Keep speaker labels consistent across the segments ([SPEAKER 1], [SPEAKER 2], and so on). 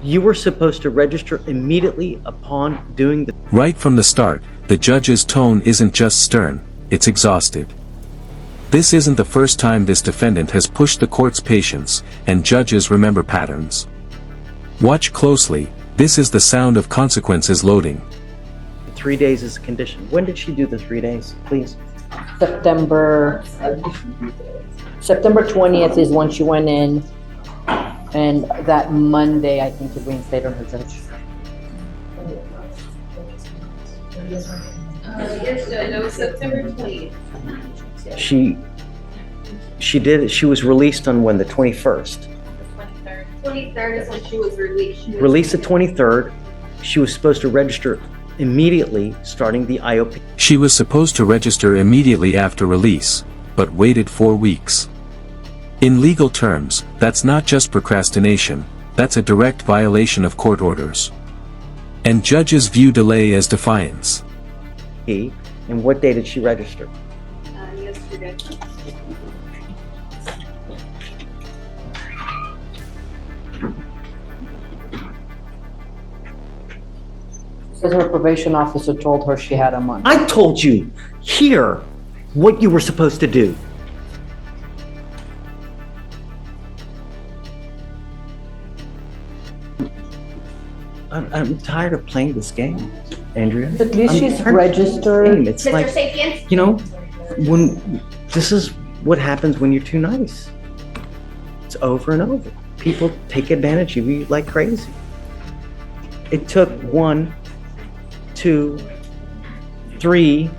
[SPEAKER 1] You were supposed to register immediately upon doing the...
[SPEAKER 2] Right from the start, the judge's tone isn't just stern, it's exhausted. This isn't the first time this defendant has pushed the court's patience, and judges remember patterns. Watch closely, this is the sound of consequences loading.
[SPEAKER 1] 3 days is a condition. When did she do the 3 days, please?
[SPEAKER 3] September 20th is when she went in, and that Monday, I think, to reinstate her judge.
[SPEAKER 4] Yes, it was September 20th.
[SPEAKER 1] She was released on when, the 21st?
[SPEAKER 4] 23rd is when she was released.
[SPEAKER 1] Released the 23rd. She was supposed to register immediately starting the IOP.
[SPEAKER 2] She was supposed to register immediately after release, but waited 4 weeks. In legal terms, that's not just procrastination, that's a direct violation of court orders. And judges view delay as defiance.
[SPEAKER 1] And what day did she register?
[SPEAKER 4] Yesterday.
[SPEAKER 3] Says her probation officer told her she had a month.
[SPEAKER 1] I told you here what you were supposed to do. I'm tired of playing this game, Andrea.
[SPEAKER 3] At least she's
[SPEAKER 1] tired of
[SPEAKER 3] registered.
[SPEAKER 1] playing this game. It's
[SPEAKER 4] Mr.
[SPEAKER 1] like,
[SPEAKER 4] Sapiens?
[SPEAKER 1] you know, when this is what happens when you're too nice. It's over and over. People take advantage of you like crazy. It took 1, 2, 3,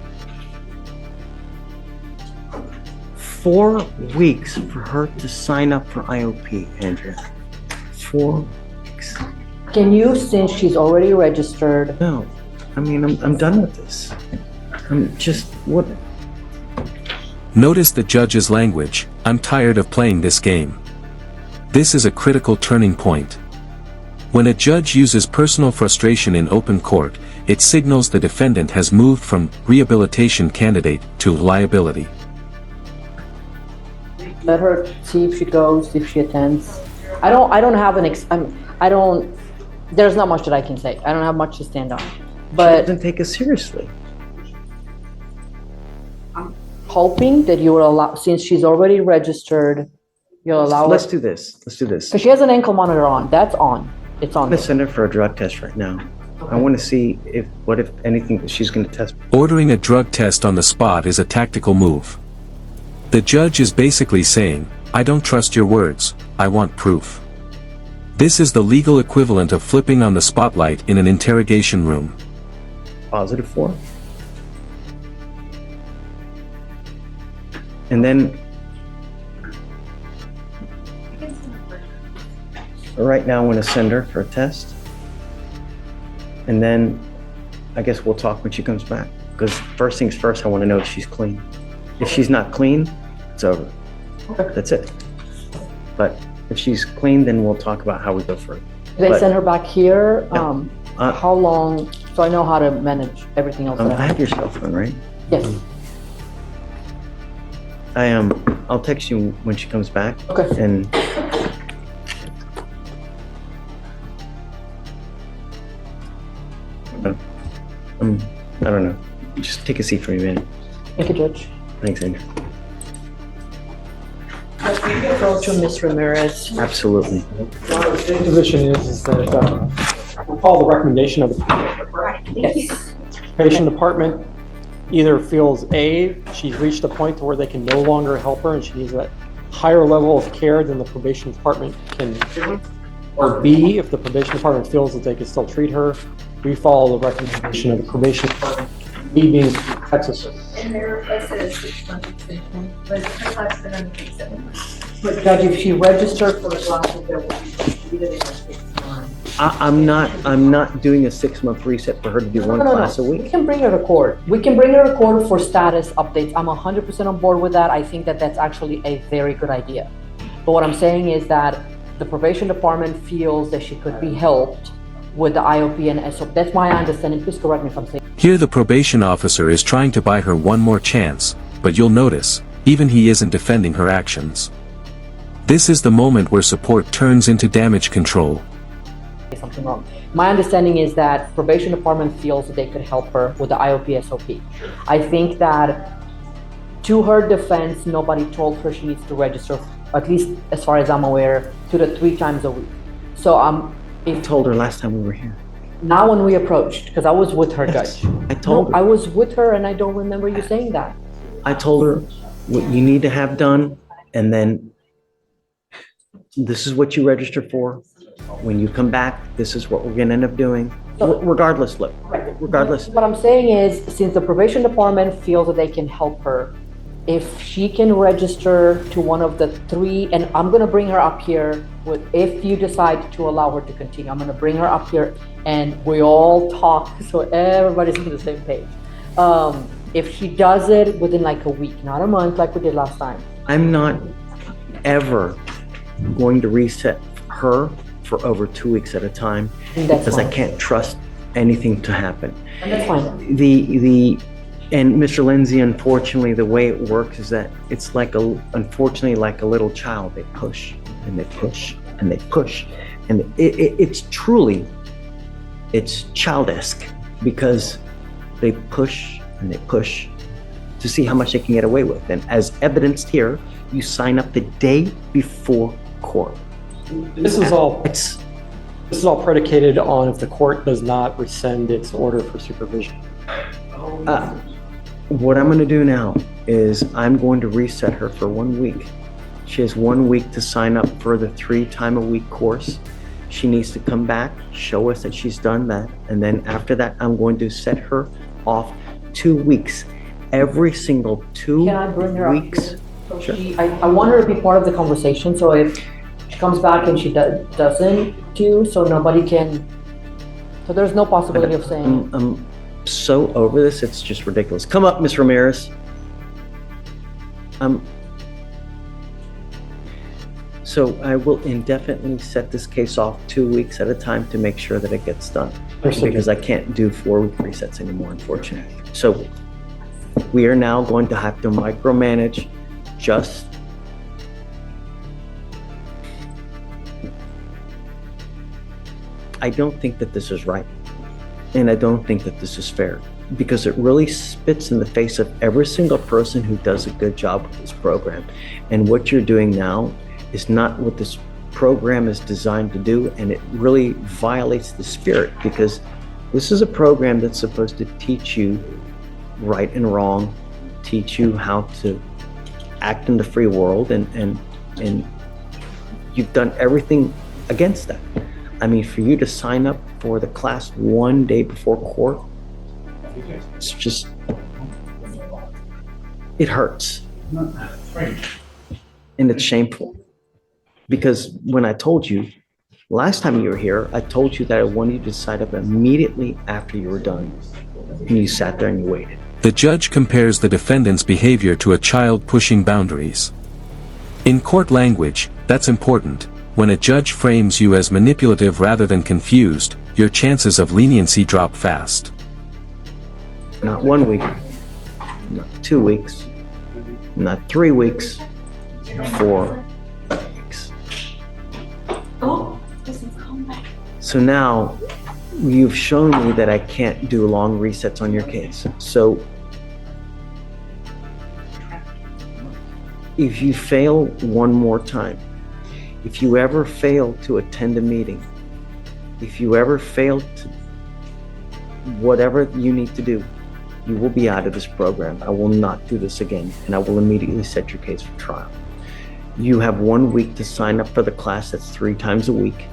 [SPEAKER 1] 4 weeks for her to sign up for IOP, Andrea. 4 weeks.
[SPEAKER 3] Can you, since she's already registered?
[SPEAKER 1] No, I mean, I'm done with this. I'm just, what?
[SPEAKER 2] Notice the judge's language, I'm tired of playing this game. This is a critical turning point. When a judge uses personal frustration in open court, it signals the defendant has moved from rehabilitation candidate to liability.
[SPEAKER 3] Let her see if she goes, if she attends. I don't have there's not much that I can say. I don't have much to stand on. But
[SPEAKER 1] She doesn't take us seriously.
[SPEAKER 3] I'm hoping that you will allow, since she's already registered, you'll allow
[SPEAKER 1] Let's
[SPEAKER 3] her.
[SPEAKER 1] do this. Let's do this.
[SPEAKER 3] Because she has an ankle monitor on. That's on. It's on.
[SPEAKER 1] I'm gonna send her for a drug test right now. I want to see if anything she's gonna test.
[SPEAKER 2] Ordering a drug test on the spot is a tactical move. The judge is basically saying, I don't trust your words, I want proof. This is the legal equivalent of flipping on the spotlight in an interrogation room.
[SPEAKER 1] Positive for. And then right now I want to send her for a test. And then I guess we'll talk when she comes back. Because first things first, I want to know if she's clean. If she's not clean, it's over.
[SPEAKER 3] Okay.
[SPEAKER 1] That's it. But if she's clean, then we'll talk about how we go further.
[SPEAKER 3] They send her back here.
[SPEAKER 1] Yeah.
[SPEAKER 3] How long? So I know how to manage everything else.
[SPEAKER 1] I have your cell phone, right?
[SPEAKER 3] Yes.
[SPEAKER 1] I'll text you when she comes back.
[SPEAKER 3] Okay.
[SPEAKER 1] And I don't know. Just take a seat for me, man.
[SPEAKER 3] Thank you, Judge.
[SPEAKER 1] Thanks, Andrew.
[SPEAKER 3] Go to Ms. Ramirez.
[SPEAKER 1] Absolutely.
[SPEAKER 5] The position is that we'll follow the recommendation of the
[SPEAKER 3] Yes.
[SPEAKER 5] probation department. Either feels A, she's reached a point to where they can no longer help her and she needs a higher level of care than the probation department can give her. Or B, if the probation department feels that they can still treat her, we follow the recommendation of the probation department. B being Texas.
[SPEAKER 4] And there was a 6-month extension, but her last been under 7 months.
[SPEAKER 3] But Judge, if she registered for the classes, there will be treated in a 6 months.
[SPEAKER 1] I'm not doing a 6-month reset for her to do one class a
[SPEAKER 3] We
[SPEAKER 1] week.
[SPEAKER 3] can bring her to court. We can bring her to court for status updates. I'm 100% on board with that. I think that that's actually a very good idea. But what I'm saying is that the probation department feels that she could be helped with the IOP and SOP. That's my understanding. Please correct me if I'm saying.
[SPEAKER 2] Here the probation officer is trying to buy her one more chance, but you'll notice, even he isn't defending her actions. This is the moment where support turns into damage control.
[SPEAKER 3] something wrong. My understanding is that probation department feels that they could help her with the IOP SOP. I think that to her defense, nobody told her she needs to register, at least as far as I'm aware, 2 to 3 times a week. So
[SPEAKER 1] I told her last time we were here.
[SPEAKER 3] now when we approached, because I was with her,
[SPEAKER 1] Yes,
[SPEAKER 3] Judge.
[SPEAKER 1] I told her.
[SPEAKER 3] I was with her and I don't remember you saying that.
[SPEAKER 1] I told her what you need to have done, and then this is what you register for. When you come back, this is what we're gonna end up doing. Regardless, look, regardless.
[SPEAKER 3] What I'm saying is, since the probation department feels that they can help her, if she can register to one of the 3, and I'm gonna bring her up here if you decide to allow her to continue, I'm gonna bring her up here and we all talk so everybody's on the same page. If she does it within like a week, not a month like we did last time.
[SPEAKER 1] I'm not ever going to reset her for over 2 weeks at a time
[SPEAKER 3] That's
[SPEAKER 1] because I
[SPEAKER 3] fine.
[SPEAKER 1] can't trust anything to happen.
[SPEAKER 3] And that's fine.
[SPEAKER 1] And Mr. Lindsay, unfortunately, the way it works is that it's unfortunately like a little child. They push and they push and they push, and it's childish because they push and they push to see how much they can get away with. And as evidenced here, you sign up the day before court.
[SPEAKER 5] This is all
[SPEAKER 1] It's
[SPEAKER 5] predicated on if the court does not rescind its order for supervision.
[SPEAKER 1] what I'm going to do now is I'm going to reset her for 1 week. She has 1 week to sign up for the 3-time-a-week course. She needs to come back, show us that she's done that, and then after that, I'm going to set her off 2 weeks. Every single 2
[SPEAKER 3] Can I bring her up
[SPEAKER 1] weeks.
[SPEAKER 3] here? So
[SPEAKER 1] Sure.
[SPEAKER 3] I want her to be part of the conversation, so if she comes back and she doesn't do, so nobody can, so there's no possibility of saying,
[SPEAKER 1] I'm so over this, it's just ridiculous. Come up, Miss Ramirez. So I will indefinitely set this case off 2 weeks at a time to make sure that it gets done. Because I can't do 4-week resets anymore, unfortunately. So we are now going to have to micromanage just I don't think that this is right. And I don't think that this is fair, because it really spits in the face of every single person who does a good job with this program. And what you're doing now is not what this program is designed to do, and it really violates the spirit, because this is a program that's supposed to teach you right and wrong, teach you how to act in the free world, and you've done everything against that. I mean, for you to sign up for the class 1 day before court, it's just, it hurts. And it's shameful. Because when I told you, last time you were here, I told you that I wanted you to sign up immediately after you were done. And you sat there and you waited.
[SPEAKER 2] The judge compares the defendant's behavior to a child pushing boundaries. In court language, that's important. When a judge frames you as manipulative rather than confused, your chances of leniency drop fast.
[SPEAKER 1] Not 1 week, not 2 weeks, not 3 weeks, 4 weeks. So now you've shown me that I can't do long resets on your case. So if you fail one more time, if you ever fail to attend a meeting, if you ever fail to whatever you need to do, you will be out of this program. I will not do this again, and I will immediately set your case for trial. You have 1 week to sign up for the class that's 3 times a week,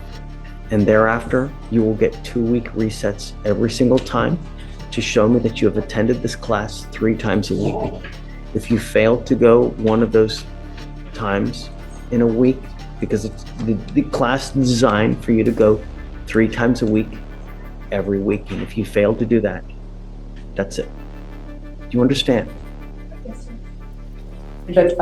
[SPEAKER 1] and thereafter you will get 2-week resets every single time to show me that you have attended this class 3 times a week. If you fail to go one of those times in a week, because it's the class is designed for you to go 3 times a week every week, and if you fail to do that, that's it. Do you understand?
[SPEAKER 3] Judge,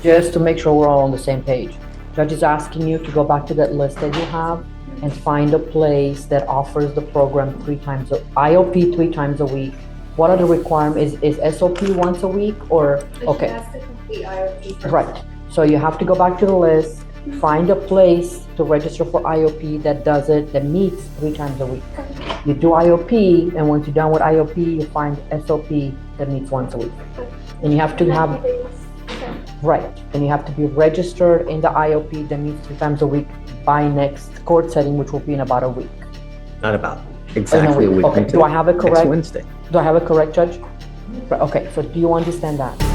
[SPEAKER 3] just to make sure we're all on the same page. Judge is asking you to go back to that list that you have and find a place that offers the program 3 times, IOP 3 times a week. What are the requirements? Is SOP once a week or,
[SPEAKER 4] But
[SPEAKER 3] okay,
[SPEAKER 4] she has to complete IOP first.
[SPEAKER 3] right. So you have to go back to the list, Find a place to register for IOP that does it, that meets 3 times a week. You do IOP, and once you're done with IOP, you find SOP that meets once a week. And you have to have,
[SPEAKER 4] 90 days. Okay.
[SPEAKER 3] right, and you have to be registered in the IOP that meets 3 times a week by next court setting, which will be in about a week.
[SPEAKER 1] Not about exactly a week.
[SPEAKER 3] Okay,
[SPEAKER 1] from
[SPEAKER 3] do I
[SPEAKER 1] today.
[SPEAKER 3] have it correct?
[SPEAKER 1] Next Wednesday.
[SPEAKER 3] Do I have it correct, Judge? Right, okay, so do you understand that?